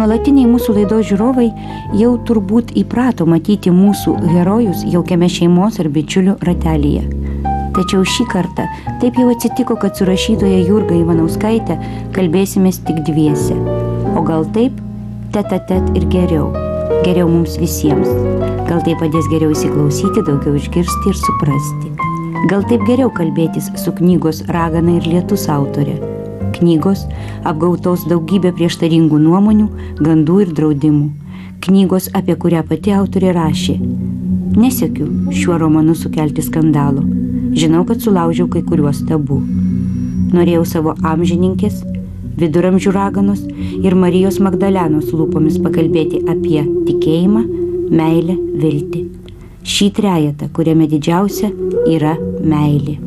Nuolatiniai mūsų laidos žiūrovai jau turbūt įprato matyti mūsų herojus jaukiame šeimos ar bičiulių ratelyje. Tačiau šį kartą taip jau atsitiko, kad su rašytoja Jurga Ivanauskaite kalbėsimės tik dviese. O gal taip, tet-a-tet ir geriau. Geriau mums visiems. Gal tai padės geriau įsiklausyti, daugiau išgirsti ir suprasti. Gal taip geriau kalbėtis su knygos Ragana ir lietus autore. Knygos apgautos daugybė prieštaringų nuomonių, gandų ir draudimų. Knygos, apie kurią pati autorė rašė. Nesiekiu šiuo romanu sukelti skandalo. Žinau, kad sulaužiau kai kuriuos tabų. Norėjau savo amžininkės, viduramžių Raganos ir Marijos Magdalenos lūpomis pakalbėti apie tikėjimą, meilę, viltį. Šį trejetą, kuriame didžiausia yra meilė.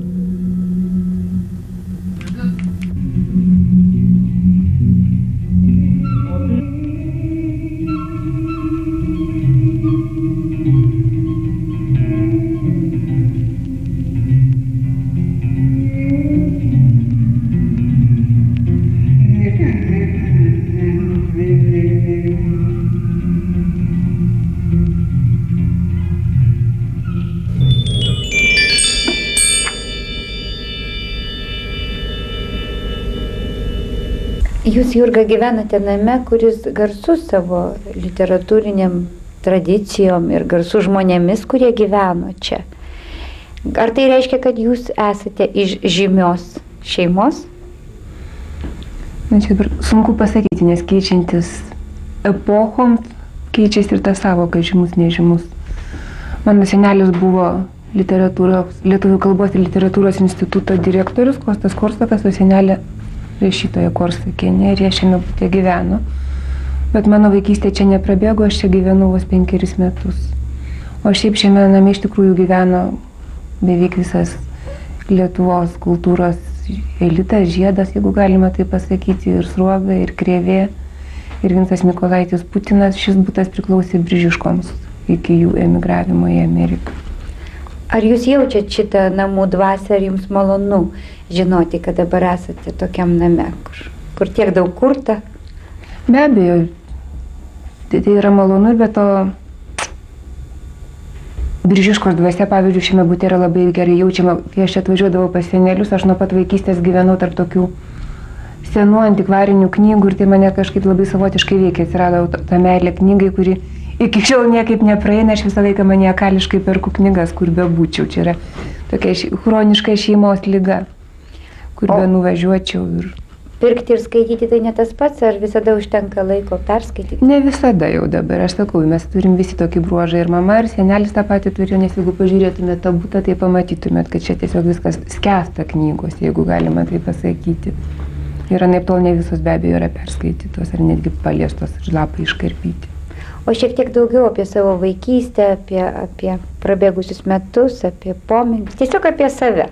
Jūs, Jurga, gyvenate name, kuris garsus savo literatūriniam tradicijom ir garsus žmonėmis, kurie gyveno čia. Ar tai reiškia, kad jūs esate iš žymios šeimos? Na, čia sunku pasakyti, nes keičiantis epochoms keičiasi ir tas savoka žymus, nežymus. Mano senelis buvo Lietuvių kalbos ir literatūros instituto direktorius Kostas Korsakas, o senelė rašytoja Korsakienė, ir jie šiame bute gyveno. Bet mano vaikystė čia neprabėgo, aš čia gyvenu vos 5 metus. O šiaip šiame name iš tikrųjų gyveno beveik visas Lietuvos kultūros elitas, žiedas, jeigu galima tai pasakyti, ir Sruoga, ir Krėvė, ir Vincas Mykolaitis Putinas. Šis butas priklausė Biržiškoms iki jų emigravimo į Ameriką. Ar jūs jaučiat šitą namų dvasią, ar jums malonu žinoti, kad dabar esate tokiam name, kur tiek daug kurta? Be abejo, tai yra malonu, bet to Biržiškos dvasia, pavyzdžiui, šiame bute yra labai gerai jaučiama. Kai aš atvažiuodavau pas senelius, aš nuo pat vaikystės gyvenau tarp tokių senų antikvarinių knygų ir tai mane kažkaip labai savotiškai veikia. Atsirado ta meilė knygai, kuri iki šiol niekaip nepraeina, aš visą laiką maniakališkai perku knygas, kur bebūčiau. Čia yra tokia chroniška šeimos liga, kur be nuvažiuočiau. Pirkti ir skaityti tai ne tas pats, ar visada užtenka laiko perskaityti? Ne visada jau dabar, aš sakau, mes turim visi tokį bruožą, ir mama, ir senelis tą patį turėjo, nes jeigu pažiūrėtumėte tą butą, tai pamatytumėt, kad čia tiesiog viskas skęsta knygos, jeigu galima tai pasakyti. Ir anaiptol ne visos be abejo yra perskaitytos, ar netgi paliestos, lapai iškarpyti. O šiek tiek daugiau apie savo vaikystę, apie prabėgusius metus, apie pomėgius, tiesiog apie save.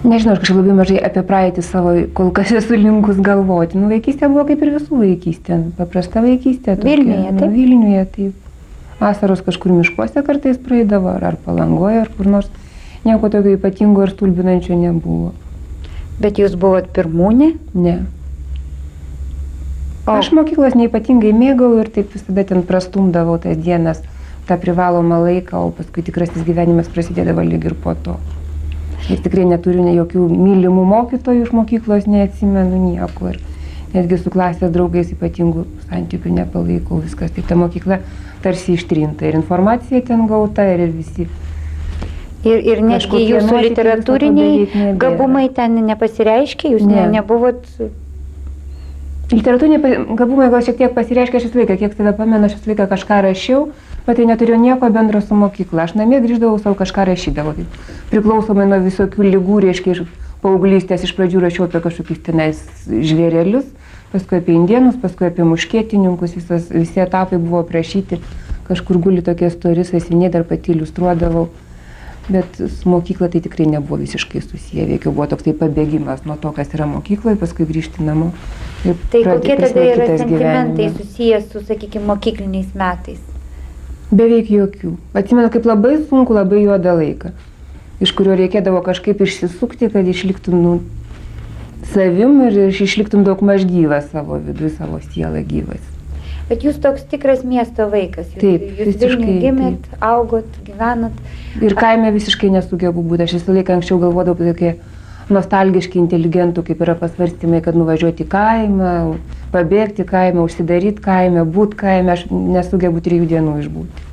Nežinau, aš kažkaip labai mažai apie praeitį savo kol kas esu linkus galvoti. Vaikystė buvo kaip ir visų vaikystė, paprasta vaikystė. Vilniuje, taip? Vilniuje, taip. Asaros kažkur miškuose kartais praeidavo, ar Palangoje, ar kur nors. Nieko tokio ypatingo ir stulbinančio nebuvo. Bet jūs buvot pirmūnė? Ne. Aš mokyklos neypatingai mėgau ir taip visada ten prastumdavau tas dienas, tą privalomą laiką, o paskui tikrasis gyvenimas prasidėdavo lyg ir po to. Ir tikrai neturiu jokių mylimų mokytojų iš mokyklos, neatsimenu nieko. Ir netgi su klasės draugais ypatingų santykių nepalaikau, viskas. Tai ta mokykla tarsi ištrinta. Ir informacija ten gauta, ir visi. Ir netgi jūsų literatūriniai gabumai ten nepasireiškia, jūs nebuvot... Literatūriniai gabumai gal šiek tiek pasireiškia šis laiką, kiek save pamenu, šis laiką kažką rašiau, bet tai neturėjo nieko bendro su mokykla. Aš namie grįždavau, savo kažką rašydavau. Priklausomai nuo visokių ligų, reiškia, iš paauglystės iš pradžių rašiau apie kažkokius tenais žvėrelius, paskui apie indėnus, paskui apie muškietininkus, visi etapai buvo aprašyti, kažkur guli tokie stori sąsiuviniai, dar pati iliustruodavau. Bet su mokykla tai tikrai nebuvo visiškai susiję, veikiau buvo toks tai pabėgimas nuo to, kas yra mokykloje, paskui grįžti namo. Tai kokie tada yra sentimentai susijęs su, sakykime, mokykliniais metais? Beveik jokių. Atsimenu, kaip labai sunku, labai juodą laiką, iš kurio reikėdavo kažkaip išsisukti, kad išliktų savim ir išliktum daug maž gyvas savo viduje, savo sielą gyvas. Bet jūs toks tikras miesto vaikas. Taip, jūs visiškai, Vilniuje gimėt, taip. augot, gyvenat. Ir kaime visiškai nesugebu būti. Aš visą laiką anksčiau galvodavau apie tokie nostalgiški inteligentų, kaip yra pasvarstymai, kad nuvažiuoti į kaimą, pabėgti kaimą, užsidaryti kaimą, būti kaime. Aš nesugebu 3 dienų išbūti.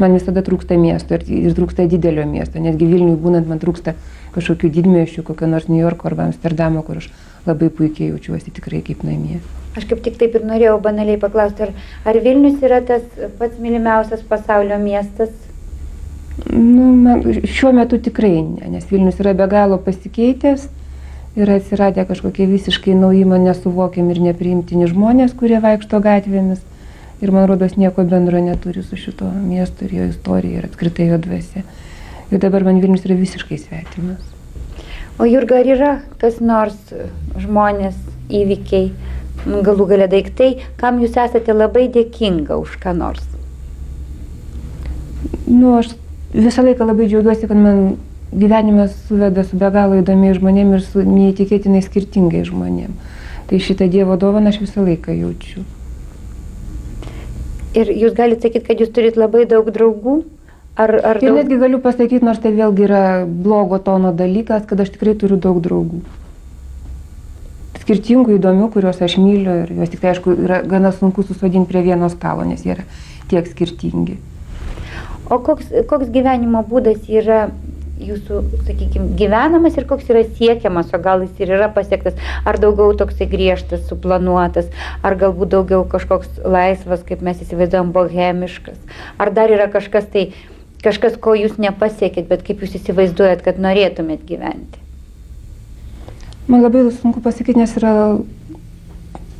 Man visada trūksta miesto ir trūksta didelio miesto. Netgi Vilniui būnant man trūksta kažkokių didmiesčių, kokio nors New Yorko arba Amsterdamo, kur aš labai puikiai jaučiuosi tikrai kaip namie. Aš kaip tik taip ir norėjau banaliai paklausti, ar Vilnius yra tas pats mylimiausias pasaulio miestas? Šiuo metu tikrai ne, nes Vilnius yra be galo pasikeitęs, yra atsiradę kažkokie visiškai nauji man nesuvokiami ir nepriimtini žmonės, kurie vaikšto gatvėmis. Ir man rodos nieko bendro neturi su šito miestu ir jo istorija ir apskritai jo dvasia. Ir dabar man Vilnius yra visiškai svetimas. O Jurga, ar yra kas nors žmonės, įvykiai, galų gale daiktai, kam jūs esate labai dėkinga už ką nors? Aš visą laiką labai džiaugiuosi, kad man gyvenimas suveda su be galo įdomiais žmonėm ir su neįtikėtinai skirtingais žmonėm. Tai šitą Dievo dovaną aš visą laiką jaučiu. Ir jūs galite sakyti, kad jūs turit labai daug draugų? Ir netgi galiu pasakyti, nors tai vėlgi yra blogo tono dalykas, kad aš tikrai turiu daug draugų. Skirtingų, įdomių, kuriuos aš myliu ir juos tik tai, aišku, yra gana sunku susodinti prie vieno stalo, nes jie yra tiek skirtingi. O koks gyvenimo būdas yra jūsų, sakykime, gyvenamas ir koks yra siekiamas, o gal jis ir yra pasiektas? Ar daugiau toksai griežtas, suplanuotas, ar galbūt daugiau kažkoks laisvas, kaip mes įsivaizduojam, bohemiškas? Ar dar yra kažkas, ko jūs nepasiekėt, bet kaip jūs įsivaizduojat, kad norėtumėt gyventi? Man labai sunku pasakyti, nes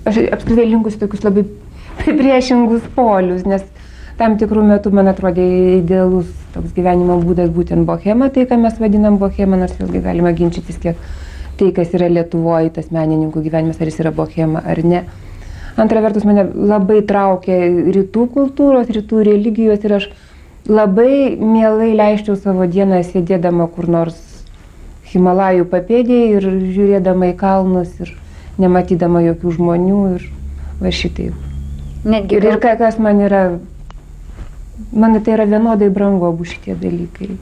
aš apskritai linkusi tokius labai priešingus polius, nes tam tikrų metų man atrodė idealus toks gyvenimo būdas būtent bohema, tai ką mes vadinam bohema, nors vėlgi galima ginčytis, kiek tai, kas yra Lietuvoje, tas menininkų gyvenimas, ar jis yra bohema ar ne. Antra vertus, mane labai traukia rytų kultūros, rytų religijos ir aš labai mielai leisčiau savo dieną sėdėdama kur nors Himalajų papėdėje ir žiūrėdama į kalnus ir nematydama jokių žmonių ir va šitaip. Ir kas man yra, man tai yra vienodai brangu abu šitie dalykai.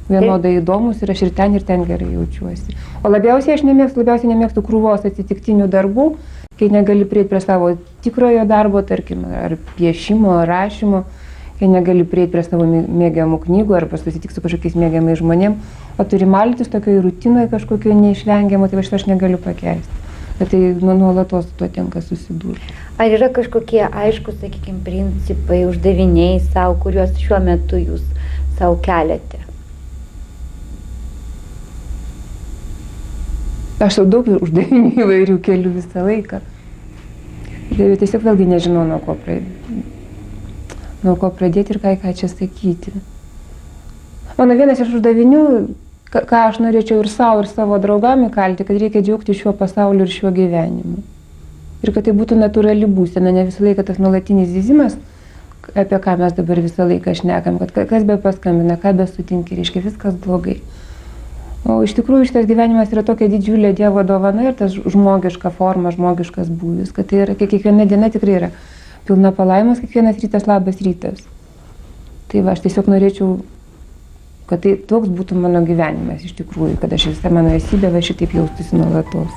Vienodai įdomus ir aš ir ten gerai jaučiuosi. O labiausiai nemėgstu krūvos atsitiktinių darbų, kai negali prieiti prie savo tikrojo darbo, tarkim, ar piešimo, ar rašymo, kai negali prieiti prie savo mėgiamų knygų arba susitikti su kažkokiais mėgiamais žmonėm, o turi maltis tokioj rutinoje kažkokio neišvengiamo, tai aš negaliu pakeisti. Bet tai nuolatos su tuo tenka susidurti. Ar yra kažkokie aiškus, sakykime, principai, uždaviniai savo, kuriuos šiuo metu jūs savo keliate? Aš jau daug uždavinių įvairių kelių visą laiką. Bet tiesiog vėlgi nežinau, nuo ko pradėti ir ką čia sakyti. Mano vienas iš uždavinių, ką aš norėčiau ir savo, ir savo draugam įkalti, kad reikia džiaugti šiuo pasauliu ir šiuo gyvenimu. Ir kad tai būtų natūrali būsena, ne visą laiką tas nuolatinis zyzimas, apie ką mes dabar visą laiką šnekam, kad kas be paskambina, ką be sutinki, reiškia viskas blogai. O iš tikrųjų šitas gyvenimas yra tokia didžiulė Dievo dovana ir tas žmogiška forma, žmogiškas būvis, kad tai yra, kiekviena diena tikrai yra pilna palaimos, kiekvienas rytas labas rytas. Tai va, aš tiesiog norėčiau, kad tai toks būtų mano gyvenimas iš tikrųjų, kad aš visą mano esybę va šitaip jaustųsi nuolatos.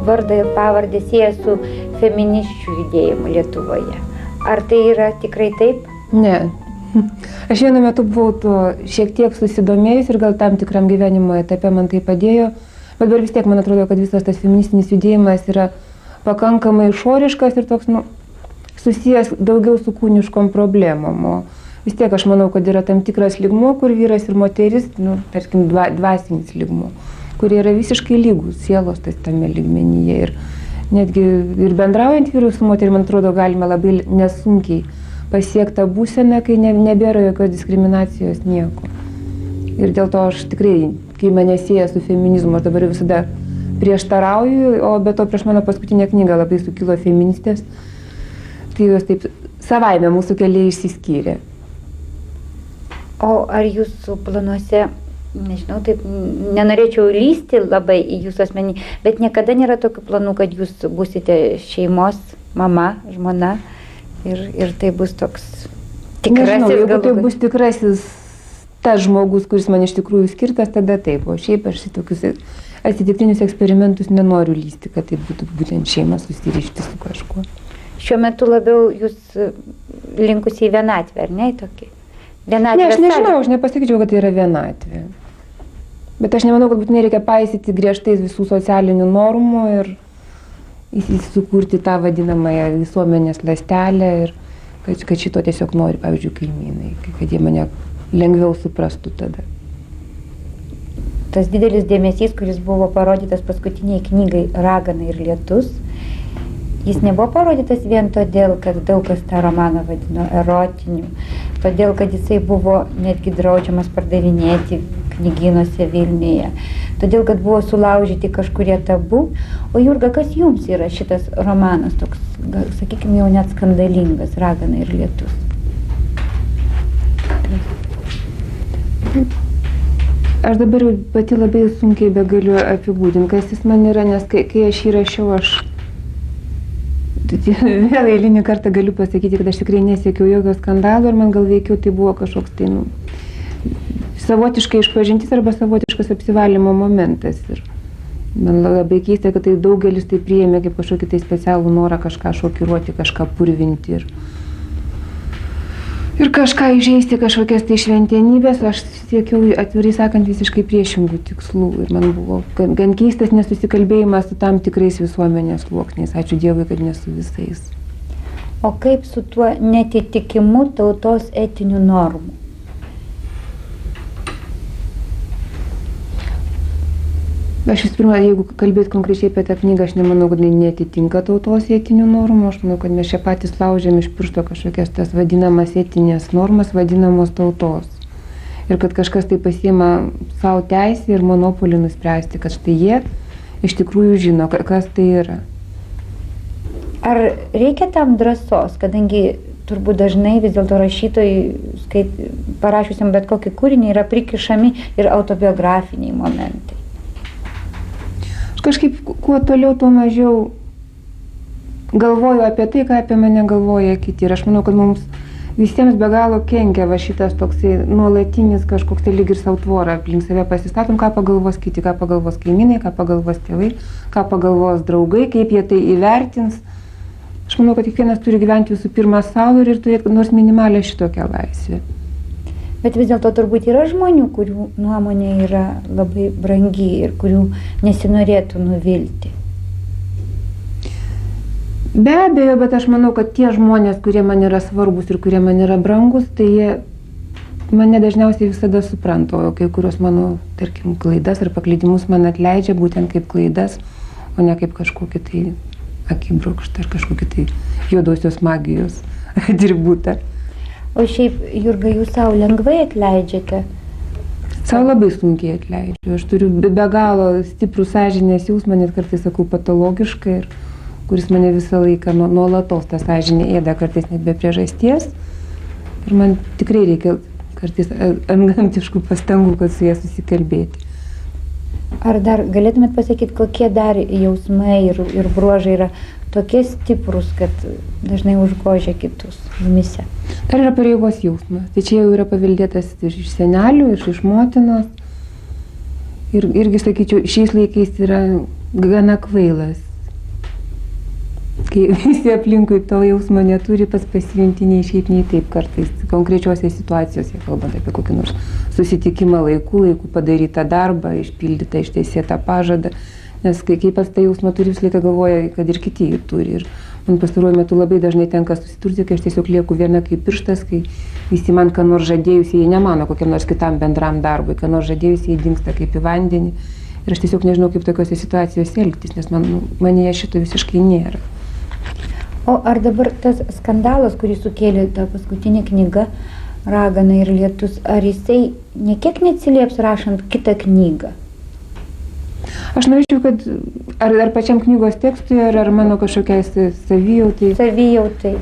Vardą ir pavardę sieja su feminisčių judėjimu Lietuvoje. Ar tai yra tikrai taip? Ne. Aš vienu metu buvau tuo šiek tiek susidomėjus ir gal tam tikram gyvenimo etape man tai padėjo, bet dabar vis tiek man atrodo, kad visas tas feministinis judėjimas yra pakankamai išoriškas ir toks, susijęs daugiau su kūniškom problemom. O vis tiek aš manau, kad yra tam tikras lygmuo, kur vyras ir moteris, tarkim, dvasinis lygmuo, kurie yra visiškai lygus sielos tame lygmenyje. Ir netgi ir bendraujant vyrui su moterimi, man atrodo, galime labai nesunkiai pasiekta būsena, kai nebėra jokios diskriminacijos nieko. Ir dėl to aš tikrai, kai mane sieja su feminizmu, aš dabar visada prieštarauju, o be to prieš mano paskutinę knygą labai sukilo feministės, tai jos taip savaime mūsų keliai išsiskyrė. O ar jūsų planuose, nežinau, taip nenorėčiau lysti labai į jūsų asmenį, bet niekada nėra tokių planų, kad jūs būsite šeimos mama, žmona ir tai bus toks tikrasis. Nežinau, jeigu tai bus tikrasis tas žmogus, kuris man iš tikrųjų skirtas, tada taip, o šiaip aš į tokius atsitiktinius eksperimentus nenoriu lysti, kad tai būtų būtent šeima susirišti su kažkuo. Šiuo metu labiau jūs linkusi į vienatvę, ar ne į tokį? Vienatvę. Ne, aš nežinau, aš nepasakyčiau, kad tai yra vienatvė. Bet aš nemanau, kad būtinai reikia paisyti griežtais visų socialinių normų ir sukurti tą vadinamąją visuomenės ląstelę ir kad šito tiesiog nori, pavyzdžiui, kaimynai, kad jie mane lengviau suprastų tada. Tas didelis dėmesys, kuris buvo parodytas paskutiniai knygai Ragana ir lietus, jis nebuvo parodytas vien todėl, kad daug kas tą romaną vadino erotiniu, todėl, kad jisai buvo netgi draudžiamas pardavinėti knygynuose Vilniuje, todėl, kad buvo sulaužyti kažkurie tabu. O Jurga, kas jums yra šitas romanas toks, sakykime, jau net skandalingas, Ragana ir lietus? Aš dabar pati labai sunkiai begaliu apibūdinti, kas jis man yra, nes kai aš jį rašiau, aš vėl eilinį kartą galiu pasakyti, kad aš tikrai nesiekiau jokio skandalo ir man gal veikiau tai buvo kažkoks tai, savotiškai išpažintis arba savotiškas apsivalymo momentas. Ir man labai keista, kad tai daugelis tai priėmė kaip kažkokį tai specialų norą kažką šokiruoti, kažką purvinti ir kažką įžeisti, kažkokias tai šventenybės. Aš siekiau, atvirai sakant, visiškai priešingų tikslų ir man buvo gan keistas nesusikalbėjimas su tam tikrais visuomenės sluoksniais. Ačiū Dievui, kad ne su visais. O kaip su tuo netitikimu tautos etinių normų? Aš vis pirma, jeigu kalbėt konkrečiai apie tą knygą, aš nemanau, kad netitinka tautos etinių normų. Aš manau, kad mes čia patys laužėm iš piršto kažkokias tas vadinamas etinės normas, vadinamos tautos. Ir kad kažkas tai pasiima savo teisę ir monopolį nuspręsti, kad štai jie iš tikrųjų žino, kas tai yra. Ar reikia tam drąsos, kadangi turbūt dažnai vis dėlto rašytojai, parašiusiam bet kokį kūrinį, yra prikišami ir autobiografiniai momentai? Kažkaip kuo toliau, tuo mažiau galvoju apie tai, ką apie mane galvoja kiti. Ir aš manau, kad mums visiems be galo kenkia va šitas toksai nuolatinis kažkoks tai lyg ir savo tvorą aplink save pasistatom, ką pagalvos kiti, ką pagalvos kaimynai, ką pagalvos tėvai, ką pagalvos draugai, kaip jie tai įvertins. Aš manau, kad kiekvienas turi gyventi visų pirma savo ir turėti nors minimalę šitokią laisvę. Bet vis dėlto turbūt yra žmonių, kurių nuomonė yra labai brangi ir kurių nesinorėtų nuvilti. Be abejo, bet aš manau, kad tie žmonės, kurie man yra svarbus ir kurie man yra brangus, tai jie mane dažniausiai visada supranta, o kai kurios mano, tarkim, klaidas ar paklydimus man atleidžia būtent kaip klaidas, o ne kaip kažkokį tai akibrokštą ar kažkokį tai juodosios magijos atributą. O šiaip, Jurga, jūs savo lengvai atleidžiate? Savo labai sunkiai atleidžiu. Aš turiu be galo stiprų sąžinės jausmą, net kartais sakau patologiškai, kuris mane visą laiką nuolatos tą sąžinę ėda, kartais net be priežasties. Ir man tikrai reikia kartais antgamtiškų pastangų, kad su jie susikalbėti. Ar dar galėtumėt pasakyti, kokie dar jausmai ir bruožai yra tokie stiprus, kad dažnai užgožia kitus jumise? Dar yra pareigos jausmas. Tai čia jau yra paveldėtas iš senelių, iš motinos. Ir irgi, sakyčiau, šiais laikais yra gana kvailas. Kai visi aplinkui to jausmo neturi, pats pasijunti nei šiaip, nei taip kartais. Konkrečiuose situacijose, kalbant apie kokį nors susitikimą laiku padarytą darbą, išpildytą, ištesėtą pažadą. Nes kai pats tą jausmą turi, visą laiką galvoja, kad ir kiti jį turi. Ir man pastaruoju metu labai dažnai tenka susidurti, kai aš tiesiog lieku viena kaip pirštas, kai visi man ką nors žadėjusi, jie nemano kokiam nors kitam bendram darbui, ką nors žadėjusi, jie dingsta kaip į vandenį. Ir aš tiesiog nežinau, kaip tokiuose situacijose elgtis, nes manyje šito visiškai nėra. O ar dabar tas skandalas, kurį sukėlė ta paskutinė knyga Ragana ir lietus, ar jisai niekiek neatsilieps rašant kitą knygą? Aš norėčiau, kad ar pačiam knygos tekstui, ar mano kažkokiai savijautai. Savijautai.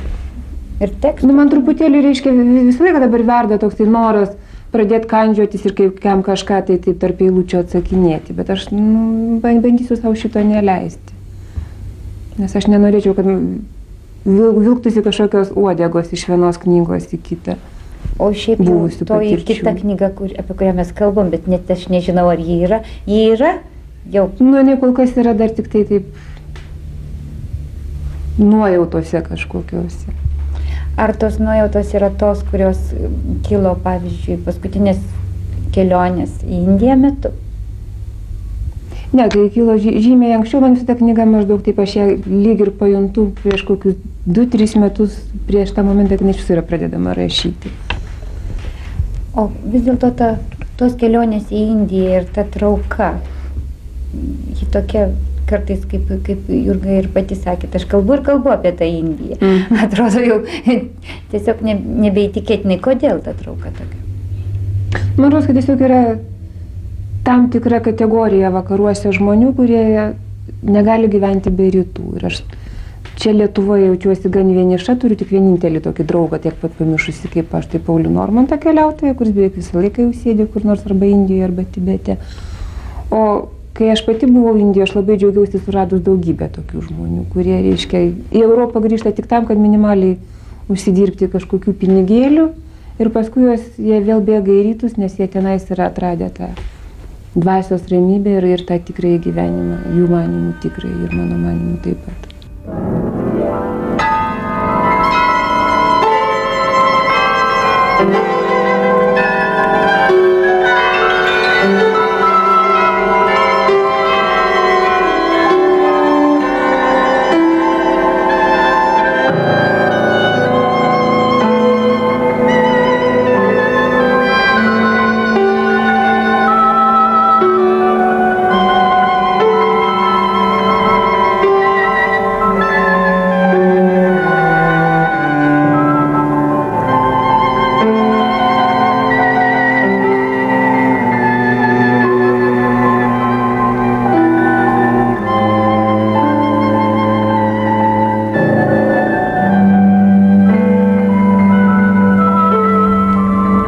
Ir tekstai? Man truputėlį, reiškia, visą laiką dabar verda toksai noras pradėti kandžiotis ir kaip kam kažką tai taip tarp eilučių atsakinėti, bet aš bandysiu savo šito neleisti. Nes aš nenorėčiau, kad vilktųsi kažkokios uodegos iš vienos knygos į kitą. O šiaip toji kita knyga, apie kurią mes kalbam, bet net aš nežinau, ar ji yra. Ji yra? Jau. Ne, kol kas yra dar tik tai taip nuojautose kažkokiuose. Ar tos nuojautos yra tos, kurios kilo, pavyzdžiui, paskutinės kelionės į Indiją metu? Ne, kai kilo žymiai anksčiau, man visą tą knygą maždaug taip aš ją lyg ir pajuntu prieš kokius 2-3 metus prieš tą momentą, kai iš viso yra pradedama rašyti. O vis dėlto tos kelionės į Indiją ir ta trauka, ji tokia kartais, kaip Jurga ir pati sakė, aš kalbu apie tą Indiją. Atrodo jau tiesiog nebeįtikėtinai, kodėl ta trauka tokia? Man rodos, kad tiesiog yra tam tikra kategorija vakaruose žmonių, kurie negali gyventi be rytų. Ir aš čia Lietuvoje jaučiuosi gan vieniša, turiu tik vienintelį tokį draugą, tiek pat pamišusi kaip aš, tai Paulių Normantą keliautoją, kuris beveik visą laiką jau sėdi kur nors arba Indijoje, arba Tibete. O kai aš pati buvau Indijoje, aš labai džiaugiausi suradus daugybę tokių žmonių, kurie, reiškia, į Europą grįžta tik tam, kad minimaliai užsidirbti kažkokių pinigėlių ir paskui jie vėl bėga į rytus, nes jie tenais yra atradę tą dvasios ramybę ir tą tikrąjį gyvenimą, jų manimų tikrąjį ir mano manimų taip pat.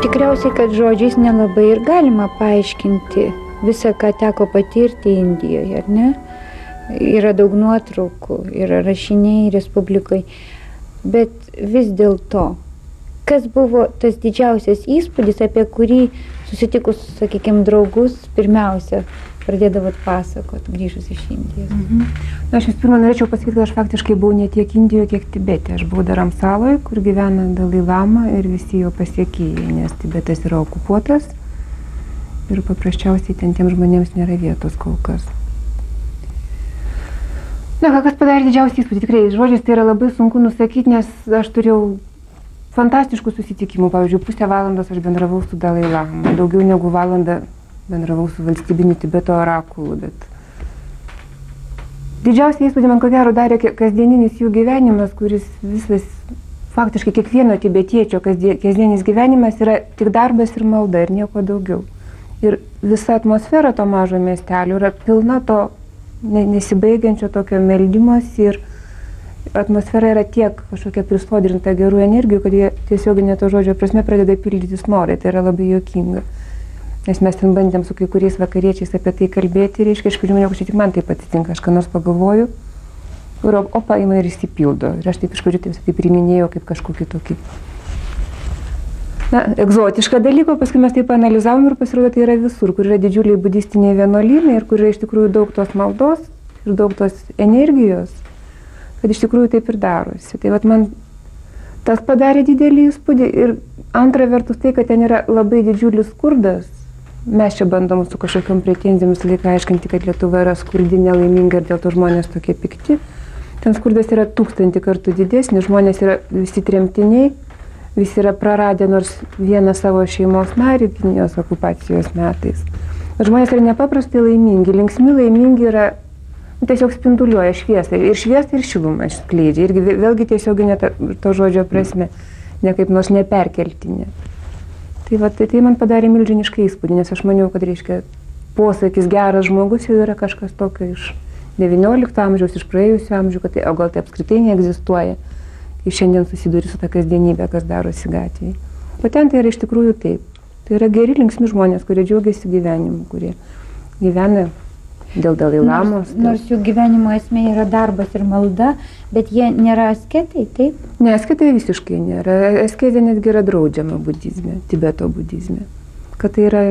Tikriausiai, kad žodžiais nelabai ir galima paaiškinti visą, ką teko patirti Indijoje, ar ne? Yra daug nuotraukų, yra rašiniai Respublikai, bet vis dėlto, kas buvo tas didžiausias įspūdis, apie kurį susitikus, sakykime, draugus, pirmiausia, pradėdavot pasakot, grįžus iš Indijos? Na, aš vis pirma norėčiau pasakyti, kad aš faktiškai buvau ne tiek Indijoje, kiek Tibete. Aš buvau Dharamsaloje, kur gyvena Dalai Lama ir visi jo pasiekėjai, nes Tibetas yra okupuotas ir paprasčiausiai ten tiem žmonėms nėra vietos kol kas. Na, kas padarė didžiausią įspūdį, tikrai, žodžiais tai yra labai sunku nusakyti, nes aš turėjau fantastiškų susitikimų. Pavyzdžiui, pusę valandos aš bendravau su Dalai Lama, daugiau negu valandą bendravau su valstybiniu Tibeto orakulu, bet didžiausią įspūdį man ko gero darė kasdieninis jų gyvenimas, kuris visas, faktiškai kiekvieno tibetiečio kasdienis gyvenimas yra tik darbas ir malda ir nieko daugiau. Ir visa atmosfera to mažo miestelio yra pilna to nesibaigiančio tokio meldimosi ir atmosfera yra tiek kažkokia prisodrinta gerų energijų, kad jie tiesioginė to žodžio prasme pradeda pildytis norai, tai yra labai juokinga. Nes mes ten bandėm su kai kuriais vakariečiais apie tai kalbėti, reiškia, aš pradėjau, kad čia tik man taip atsitinka, aš ką nors pagalvoju, ir opa, ima ir išsipildo. Ir aš taip iš pradžių tai priminėjau kaip kažkokį tokį, egzotišką dalyką, paskui mes taip analizavom ir pasirodo, tai yra visur, kur yra didžiuliai budistiniai vienuolynai ir kur yra iš tikrųjų daug tos maldos ir daug tos energijos, kad iš tikrųjų taip ir darosi. Tai vat man tas padarė didelį įspūdį ir antra vertus tai, kad ten yra labai didžiulis skurdas. Mes čia bandom su kažkokiom pretenzijomis laiką aiškinti, kad Lietuva yra skurdi, nelaiminga ir dėl to žmonės tokie pikti. Ten skurdas yra 1000 kartų didesnis, žmonės yra visi tremtiniai, visi yra praradę nors vieną savo šeimos narį Kinijos okupacijos metais. Bet žmonės yra nepaprastai laimingi, linksmi laimingi yra tiesiog spinduliuoja šviesą ir šilumą skleidžia. Irgi vėlgi tiesioginė to žodžio prasme, ne kaip nors neperkeltinė. Tai man padarė milžinišką įspūdį, nes aš maniau, kad reiškia posakis geras žmogus jau yra kažkas tokio iš XIX amžiaus, iš praėjusio amžiaus, o gal tai apskritai neegzistuoja. Ir šiandien susiduri su ta kasdienybė, kas darosi gatvėje. O ten tai yra iš tikrųjų taip. Tai yra geri, linksmi žmonės, kurie džiaugiasi gyvenimu, kurie gyvena dėl Dalai Lamos. Nors jų gyvenimo esmė yra darbas ir malda, bet jie nėra asketai, taip? Ne, asketai visiškai nėra. Askezė netgi yra draudžiama budizme, Tibeto budizme. Kad tai yra,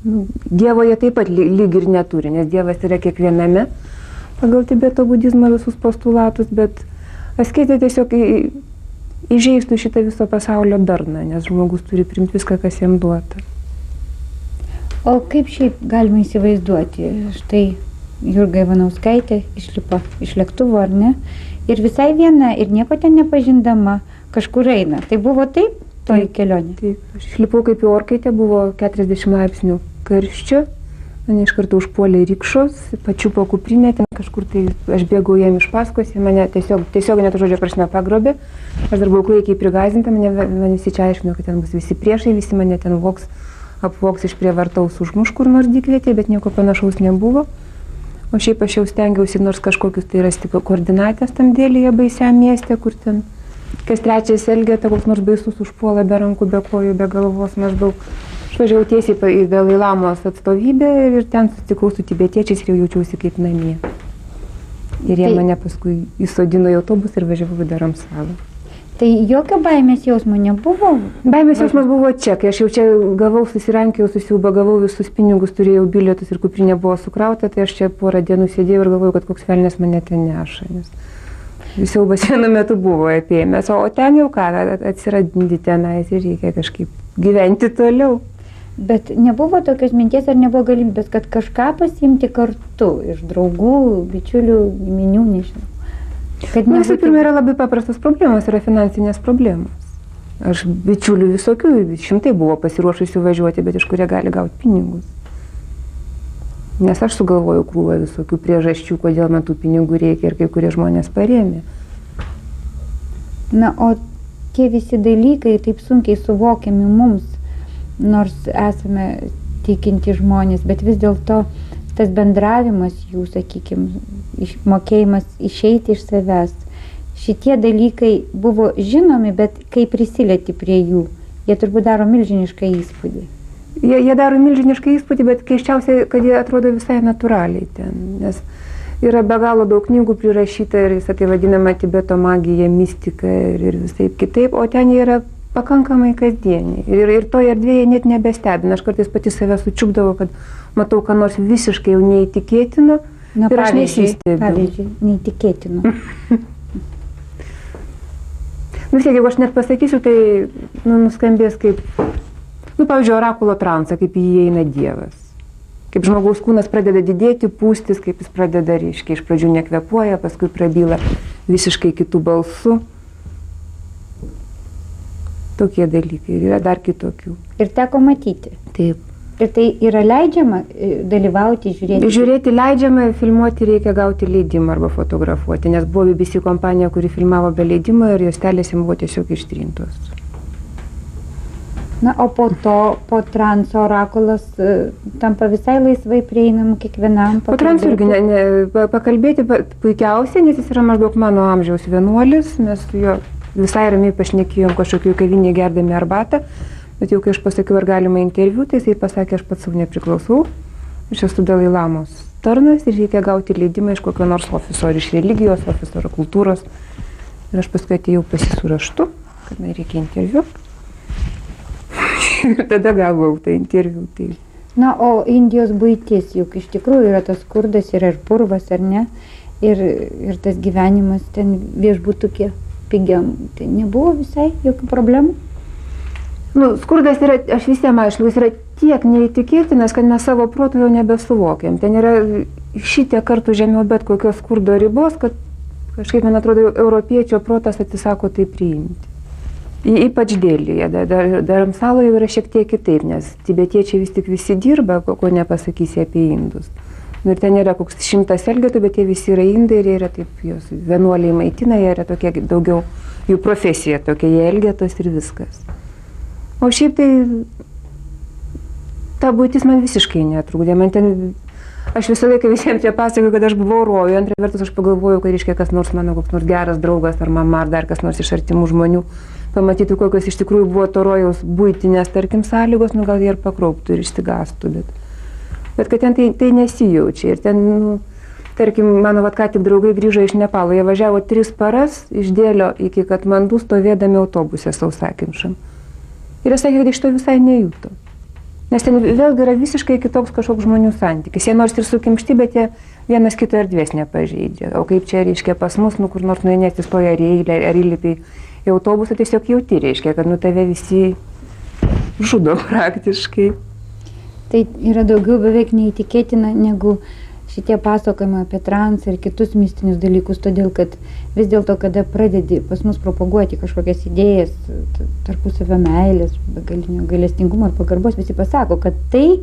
Dievo jie taip pat lyg ir neturi, nes Dievas yra kiekviename pagal Tibeto budizmą visus postulatus, bet askezė tiesiog įžeistų šitą viso pasaulio darną, nes žmogus turi priimti viską, kas jam duota. O kaip šiaip galima įsivaizduoti? Štai Jurga Ivanauskaitė išlipo iš lėktuvo, ar ne? Ir visai viena, ir nieko ten nepažindama, kažkur eina. Tai buvo taip, toji kelionė? Taip, aš išlipau kaip į orkaitę, buvo 40 laipsnių karščio. Mane iš karto užpuolė rikšos, pačiupo kuprinę, ten kažkur tai aš bėgau jiem iš paskos, jie mane tiesiog net žodžio prasme pagrobė. Aš dar buvau klaikiai prigazinta, mane visi čia aiškino, kad ten bus visi priešai, visi mane ten apvoks išprievartaus užmuš kur nors dykvietėje, bet nieko panašaus nebuvo. O šiaip aš jau stengiausi nors kažkokius tai rasti koordinatės tam dėlyje baisiam mieste, kur ten kas trečias elgeta, koks nors baisus užpuola be rankų, be kojų, be galvos maždaug. Aš važiavau tiesiai į Dalai Lamos atstovybę ir ten susitikau su tibetiečiais ir jau jaučiausi kaip namie. Ir jie mane paskui įsodino į autobusą ir važiavau į Dharamsalą. Tai jokio baimės jausmo nebuvo? Baimės jausmas buvo čia, kai aš jau čia gavau, susirankėjau, susiubagavau visus pinigus, turėjau bilietus ir kuprinė buvo sukrauta, tai aš čia porą dienų sėdėjau ir galvojau, kad koks velnias mane ten neša. Nes siaubas vienu metu buvo apėjęs, o ten jau ką, atsirandi tenais ir reikia kažkaip gyventi toliau. Bet nebuvo tokios minties ar nebuvo galimybės, kad kažką pasiimti kartu iš draugų, bičiulių, giminių, nežinau. Visų pirma, yra labai paprastos problemos, yra finansinės problemos. Aš bičiulių visokių, šimtai buvo pasiruošusių važiuoti, bet iš kurie gali gauti pinigus. Nes aš sugalvojau krūvą visokių priežasčių, kodėl man tų pinigų reikia ir kai kurie žmonės parėmė. Na, o tie visi dalykai taip sunkiai suvokiami mums, nors esame tikinti žmonės, bet vis dėlto tas bendravimas jų, sakykime, mokėjimas išeiti iš savęs, šitie dalykai buvo žinomi, bet kai prisilieti prie jų, jie turbūt daro milžinišką įspūdį. Jie daro milžinišką įspūdį, bet keiščiausiai, kad jie atrodo visai natūraliai ten, nes yra be galo daug knygų prirašyta ir visą tai vadinama Tibeto magija, mistika ir visaip kitaip, o ten jie yra pakankamai kasdieniai. Ir toje erdvėje net nebestebina. Aš kartais pati save sučiupdavau, kad matau, ką nors visiškai jau neįtikėtino. Na, ir aš nesistebiu. Pavyzdžiui, neįtikėtino. Jeigu aš net pasakysiu, tai nuskambės kaip, pavyzdžiui, orakulo transą, kaip į jį įeina Dievas. Kaip žmogaus kūnas pradeda didėti, pūstis, kaip jis pradeda ryškiai. Iš pradžių nekvepuoja, paskui prabyla visiškai kitų balsų. Tokie dalykai ir yra dar kitokių. Ir teko matyti. Taip. Ir tai yra leidžiama dalyvauti, žiūrėti? Žiūrėti leidžiama, filmuoti reikia gauti leidimą arba fotografuoti, nes buvo BBC kompanija, kuri filmavo be leidimo ir juostelės jam buvo tiesiog ištrintos. Na, o po to, po transo orakulas tampa visai laisvai prieinam kiekvienam. Po transo irgi pakalbėti puikiausiai, nes jis yra maždaug mano amžiaus vienuolis, mes su juo visai ramiai pašnekėjom kažkokiu kavinėje gerdami arbatą, bet jau kai aš pasakiau, ar galima interviu, tai jisai pasakė, aš pats savo nepriklausau, aš esu Dalai Lamos tarnas ir reikia gauti leidimą iš kokio nors ofiso, ar iš religijos ofiso, ar kultūros. Ir aš paskui atėjau pasisų raštu, kad man reikia interviu. Ir tada gavau tą interviu. Tai. Na, o Indijos buitis, juk iš tikrųjų yra tas skurdas, yra ir purvas, ar ne? Ir tas gyvenimas ten viešbutukė pigiam. Tai nebuvo visai jokių problemų? Skurdas yra, aš visiems aišku, jis yra tiek neįtikėtinas, kad mes savo protų jau nebesuvokiam. Ten yra šitiek kartų žemiau bet kokios skurdo ribos, kad kažkaip, man atrodo, europiečio protas atsisako tai priimti. Ypač Delyje. Dharamsaloje yra šiek tiek kitaip, nes tibetiečiai vis tik visi dirba, ko nepasakysi apie indus. Nu, ir ten yra koks 100 elgetų, bet jie visi yra indai ir jie yra taip, jos vienuoliai maitina, jie yra tokie daugiau, jų profesija tokia, jie elgetos ir viskas. O šiaip tai ta būtis man visiškai netrūkdė. Man ten, aš visą laiką visiems čia pasakoju, kad aš buvau rojuje, antra vertus aš pagalvojau, kad reiškia kas nors mano, koks nors geras draugas ar mama ar dar kas nors iš artimų žmonių pamatytų, kokios iš tikrųjų buvo to rojaus buitinės, tarkim, sąlygos, nu gal jie ir pakrauptų ir išsigastų, bet kad ten tai nesijaučia. Ir ten, nu, tarkim, mano ką tik draugai grįžo iš Nepalo, jie važiavo 3 paras iš Dėlio iki Katmandų stovėdami autobuse sausakimšam. Ir jie sakė, kad iš to visai nejuto. Nes ten vėlgi yra visiškai kitoks kažkoks žmonių santykis. Jie nors ir sukimšti, bet jie vienas kito erdvės nepažeidžia. O kaip čia reiškia pas mus, nu kur nors nueinėti stoja ar įlipi į autobusą, tiesiog jauti reiškia, kad nu tave visi žudo praktiškai. Tai yra daugiau beveik neįtikėtina negu šitie pasakojimai apie transą ir kitus mistinius dalykus, todėl kad vis dėlto, kada pradedi pas mus propaguoti kažkokias idėjas, tarpusavio meilės, begalinio gailestingumo ir pagarbos, visi pasako, kad tai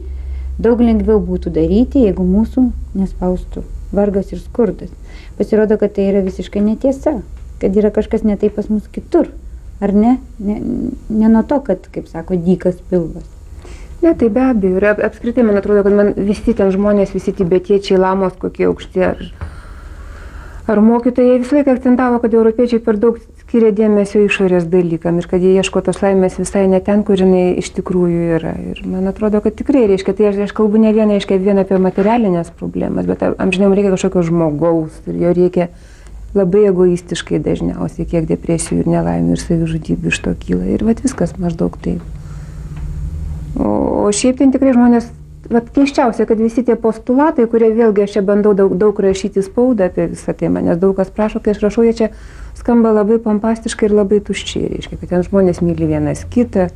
daug lengviau būtų daryti, jeigu mūsų nespaustų vargas ir skurdas. Pasirodo, kad tai yra visiškai netiesa, kad yra kažkas ne taip pas mus kitur, ar ne? Ne nuo to, kad, kaip sako, dykas pilvas. Ne, tai be abejo. Ir apskritai, man atrodo, kad man visi ten žmonės, visi tibetiečiai, lamos kokie aukšti ar mokytojai visą laiką akcentavo, kad europiečiai per daug skiria dėmesio išorės dalykam ir kad jie ieško tos laimės visai ne ten, kur jinai iš tikrųjų yra. Ir man atrodo, kad tikrai reiškia, tai aš kalbu ne vien apie materialinės problemas, bet amžinai reikia kažkokio žmogaus ir jo reikia labai egoistiškai dažniausiai, kiek depresijų ir nelaimių ir savižudybių iš to kyla. Ir vat viskas maždaug taip. O šiaip ten tikrai žmonės, vat keiščiausia, kad visi tie postulatai, kurie vėlgi aš čia bandau daug rašyti spaudą apie visą tai, manęs daug kas prašo, kai aš rašau, jie čia skamba labai pompastiškai ir labai tuščiai, reiškia, kad ten žmonės myli vienas kitą,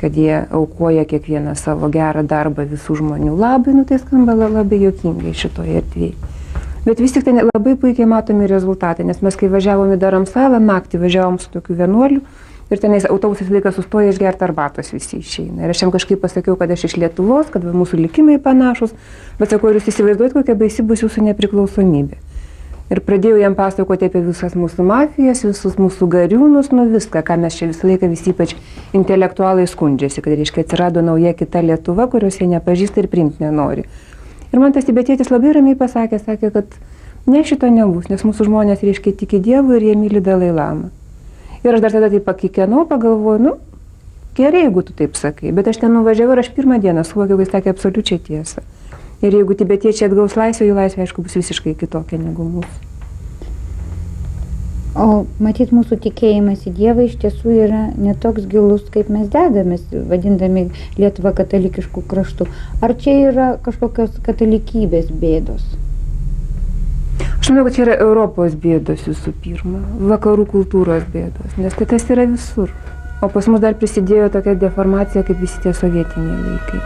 kad jie aukoja kiekvieną savo gerą darbą visų žmonių labai, nu tai skamba labai juokingai šitoje erdvėje. Bet vis tik tai labai puikiai matomi rezultatai, nes mes kai važiavom į Dharamsalą, naktį važiavom su tokiu vienuoliu, ir tenais autobusas laikas sustoja išgerti arbatos visi išeina. Ir aš jam kažkaip pasakiau, kad aš iš Lietuvos, kad mūsų likimai panašus, bet sakau, jūs įsivaizduojat, kokia baisi bus jūsų nepriklausomybė. Ir pradėjau jam pasakoti apie visas mūsų mafijas, visus mūsų gariūnus, nu viską, ką mes čia visą laiką visi ypač intelektualai skundžiasi, kad reiškia atsirado nauja kita Lietuva, kurios jie nepažįsta ir priimti nenori. Ir man tas tibetietis labai ramiai pasakė, kad ne, šito nebus, nes mūsų žmonės reiškia tiki Dievu ir jie myli Dalai Lamą. Ir aš dar tada taip pakikenau, pagalvoju, nu, gerai, jeigu tu taip sakai, bet aš ten nuvažiavau ir aš pirmą dieną suvokiau, kai jis sakė absoliučiai tiesą. Ir jeigu tibetiečiai atgaus laisvę, jų laisvė, aišku, bus visiškai kitokia negu mūsų. O matyt, mūsų tikėjimas į Dievą iš tiesų yra netoks gilus, kaip mes dedamės, vadindami Lietuvą katalikiškų kraštų. Ar čia yra kažkokios katalikybės bėdos? Aš manau, kad čia yra Europos bėdos visų pirma, vakarų kultūros bėdos, nes tai tas yra visur. O pas mus dar prisidėjo tokia deformacija, kaip visi tie sovietiniai laikai.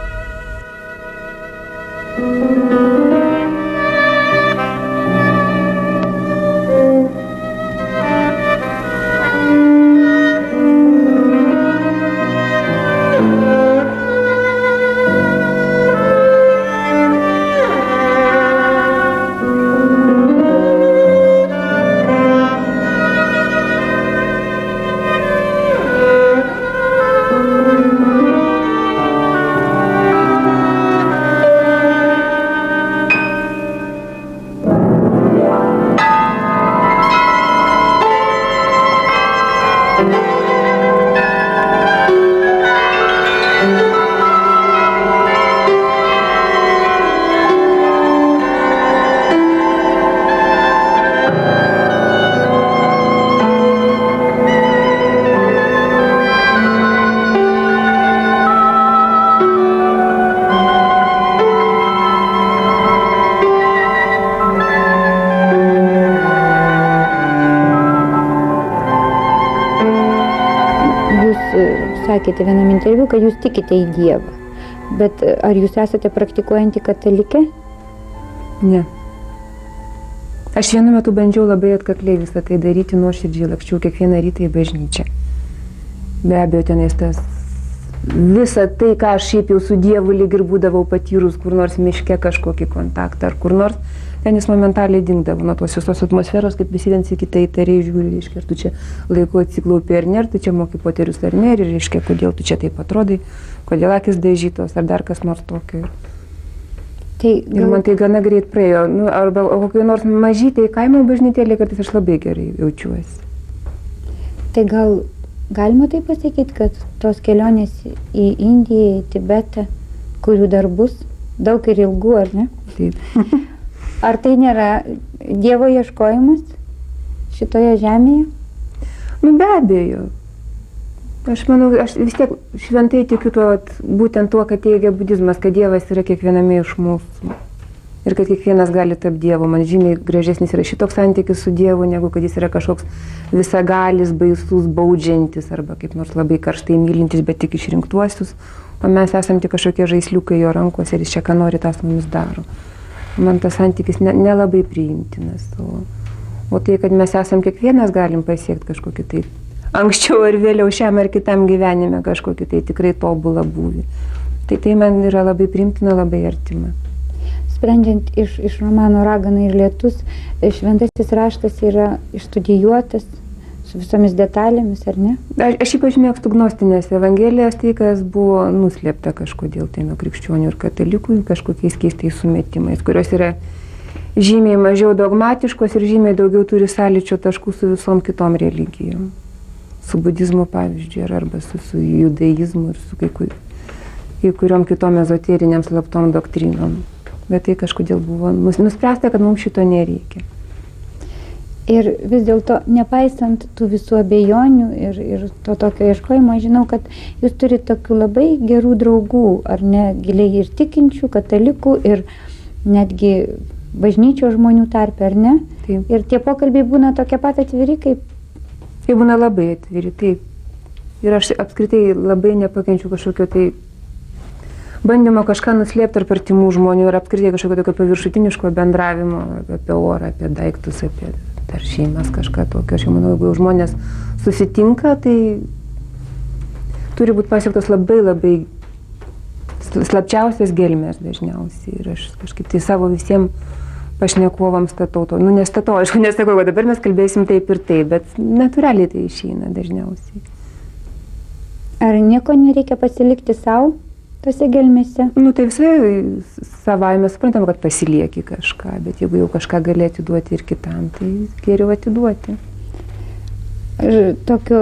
Sakėte vienam interviu, kad jūs tikite į Dievą. Bet ar jūs esate praktikuojanti katalikė? Ne. Aš vienu metu bandžiau labai atkakliai visą tai daryti, nuoširdžiai lakščiau kiekvieną rytą į bažnyčią. Be abejo, tenais tas visą tai, ką aš šiaip jau su Dievu lyg ir būdavau patyrus kur nors miške kažkokį kontaktą ar kur nors, ten jis momentaliai dingdavo nuo tos visos atmosferos, kaip visi viens į kitą įtariai žiūri, reiškia, ar tu čia laiko atsiklaupi ar ne, ar tu čia moki poterius ar ne, ir reiškia, kodėl tu čia taip atrodai, kodėl akis dažytos ar dar kas nors tokio. Ir man tai gana greit praėjo, arba kokio nors mažytėj kaimo bažnytėlė, kartais aš labai gerai jaučiuosi. Tai gal galima taip pasakyti, kad tos kelionės į Indiją, į Tibetą, kurių dar bus daug ir ilgų, ar ne? Taip. Ar tai nėra Dievo ieškojimas šitoje žemėje? Be abejo. Aš manau, aš vis tiek šventai tikiu būtent tuo, kad teigia budizmas, kad Dievas yra kiekviename iš mūsų. Ir kad kiekvienas gali tapti Dievu. Man žymiai gražesnis yra šitoks santykis su Dievu, negu kad jis yra kažkoks visagalis, baisus, baudžiantis arba kaip nors labai karštai mylintis, bet tik išrinktuosius. O mes esam tik kažkokie žaisliukai jo rankose ir jis čia ką nori, tas mumis daro. Man tas santykis nelabai priimtinas. O tai, kad mes esam kiekvienas galim pasiekti kažkokį tai anksčiau ar vėliau šiam ar kitam gyvenime kažkokį tai tikrai tobulą būvį. Tai man yra labai priimtina, labai artima. Sprendžiant iš romano Ragana ir lietus, šventasis raštas yra išstudijuotas su visomis detalėmis, ar ne? Aš ypač mėgstu gnostinės evangelijas, tai kas buvo nuslėpta kažkodėl tai nuo krikščionių ir katalikų kažkokiais keistais sumetimais, kurios yra žymiai mažiau dogmatiškos ir žymiai daugiau turi sąlyčio taškų su visom kitom religijom. Su budizmu, pavyzdžiui, arba su judaizmu ir su kai kuriom kitom ezoteriniam slaptom doktrinom. Bet tai kažkodėl buvo nuspręsta, kad mums šito nereikia. Ir vis dėlto, nepaisant tų visų abejonių ir to tokio ieškojimo, žinau, kad jūs turite tokių labai gerų draugų, ar ne, giliai ir tikinčių, katalikų ir netgi bažnyčios žmonių tarpe, ar ne? Taip. Ir tie pokalbiai būna tokie pat atviri, kaip... Tai būna labai atviri, taip. Ir aš apskritai labai nepakenčiu kažkokio tai bandymo kažką nuslėpti ar artimų žmonių ir apskritai kažkokio tokio paviršutiniško bendravimo apie orą, apie daiktus, apie dar šeimas, kažką tokio. Aš jau manau, jeigu žmonės susitinka, tai turi būti pasiektos labai labai slapčiausias gelmės dažniausiai. Ir aš kažkaip tai savo visiems pašnekovams statau to. Nestatau, aišku, nesakau, kad dabar mes kalbėsim taip ir taip, bet natūraliai tai išeina dažniausiai. Ar nieko nereikia pasilikti savo tose gelmėse? Tai visai savaime suprantam, kad pasilieki kažką, bet jeigu jau kažką gali atiduoti ir kitam, tai geriau atiduoti. Tokiu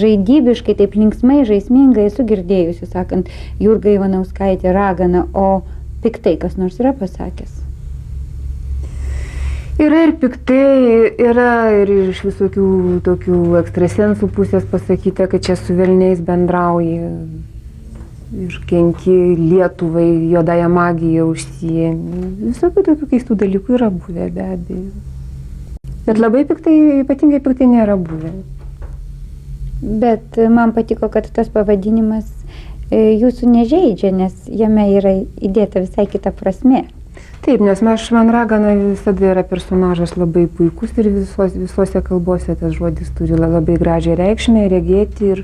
žaidybiškai, taip linksmai, žaismingai esu girdėjusi, sakant, Jurga Ivanauskaitė Ragana, o piktai kas nors yra pasakęs? Yra ir piktai, yra ir iš visokių tokių ekstrasensų pusės pasakyta, kad čia su velniais bendrauji ir kenki Lietuvai, juodąją magiją užsiėmi. Visokių tokių keistų dalykų yra buvę, be abejo. Bet labai piktai, ypatingai piktai nėra buvę. Bet man patiko, kad tas pavadinimas jūsų nežeidžia, nes jame yra įdėta visai kita prasmė. Taip, nes man Ragana visada yra personažas labai puikus ir visose kalbose tas žodis turi labai gražią reikšmę, regėti ir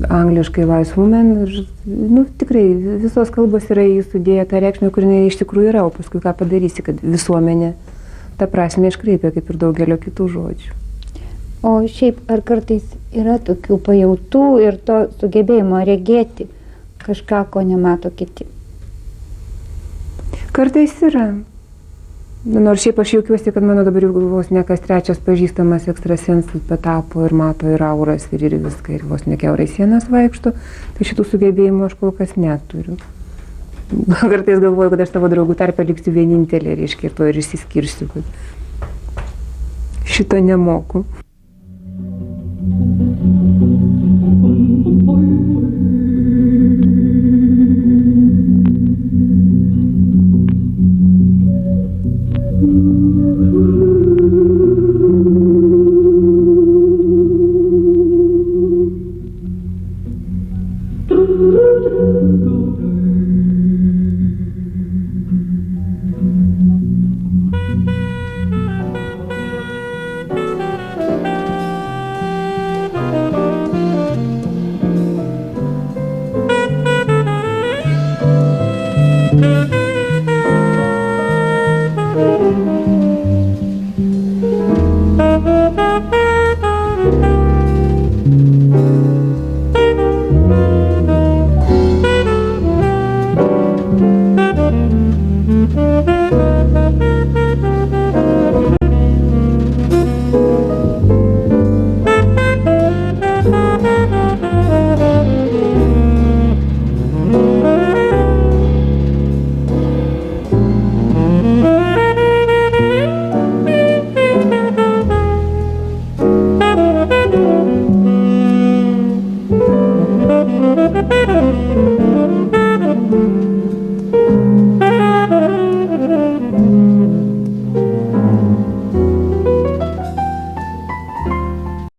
angliškai wise woman. Ir, tikrai visos kalbos yra įsudėję tą reikšmę, kur jinai iš tikrųjų yra, o paskui ką padarysi, kad visuomenė tą prasmę iškreipia kaip ir daugelio kitų žodžių. O šiaip ar kartais yra tokių pajautų ir to sugebėjimo regėti kažką, ko nemato kiti? Kartais yra. Nors šiaip aš jaukiuosi, kad mano dabar jau vos ne kas trečias pažįstamas ekstrasensas patapo ir mato ir auras ir viską, ir vos ne kiaurai sienas vaikšto, tai šitų sugebėjimų aš kol kas neturiu. Kartais galvoju, kad aš savo draugų tarpe liksiu vienintelė, reiškia, ir to ir išsiskirsiu, kad šito nemoku.